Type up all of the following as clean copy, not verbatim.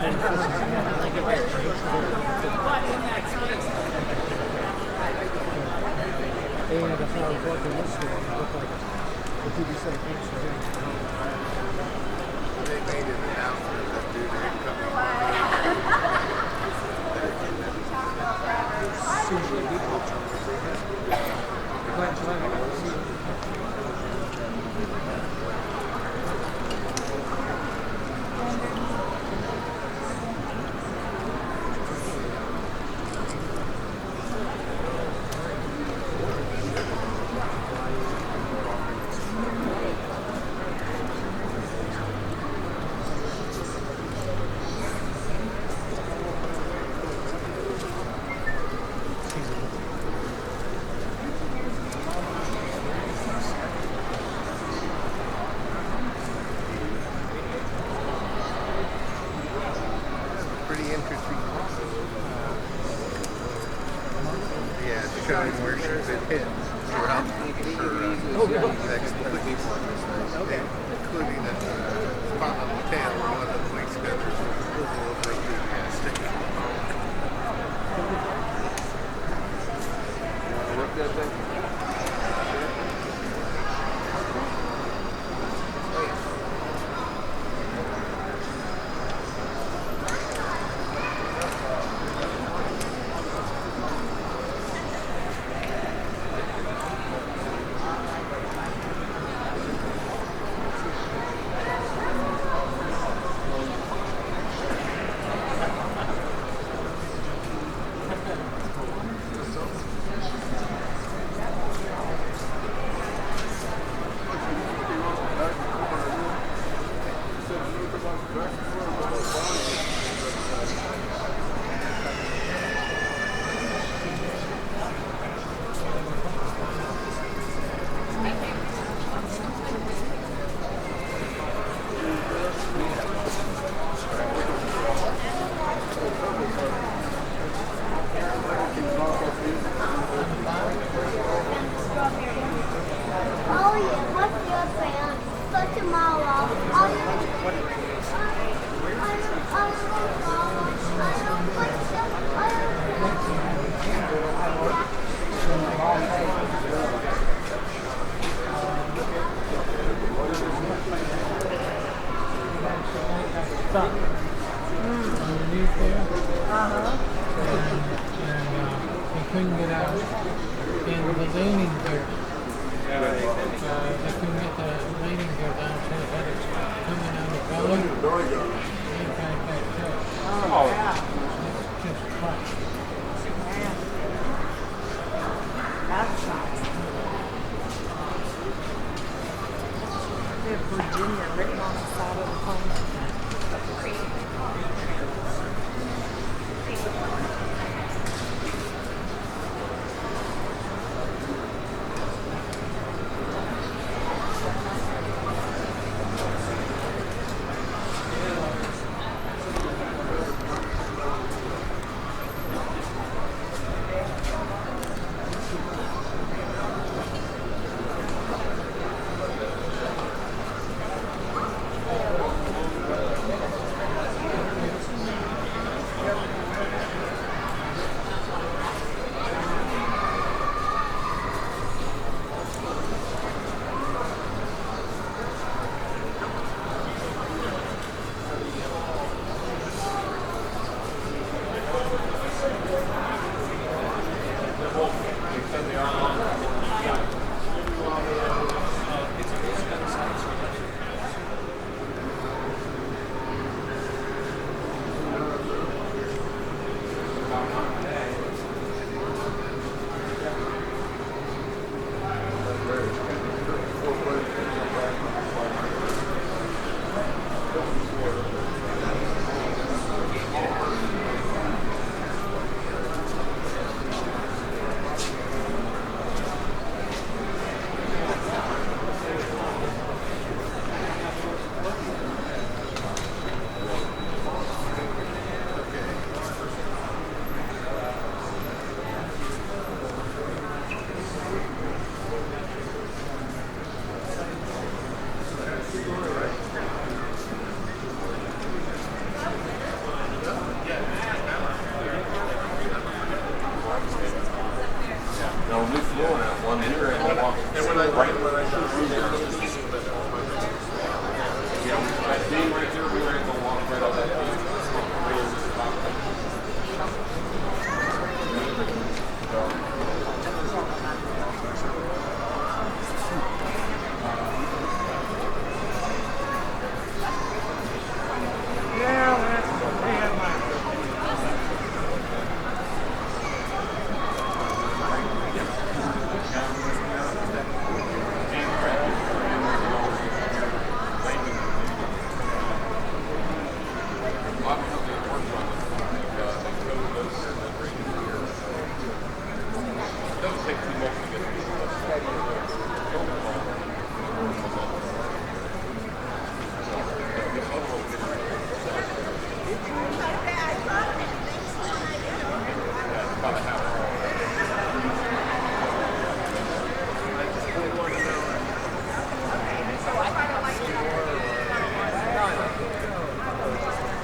They had a flower book in this store. It looked like the TV set of pictures in it. They made an announcement that due to incoming pretty interesting. Yeah, it's showing where she's been hit throughout her next okay. Including a spot on the tail, one of the wing feathers was a little bit enthusiastic. Look at that. Underneath there. They couldn't get out. And the landing gear. They couldn't get the landing gear down, so they had it coming out of the belly. And back there. Oh, yeah. Just flat. That's nice. They have Virginia written on the side of the phone.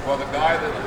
Well, the guy that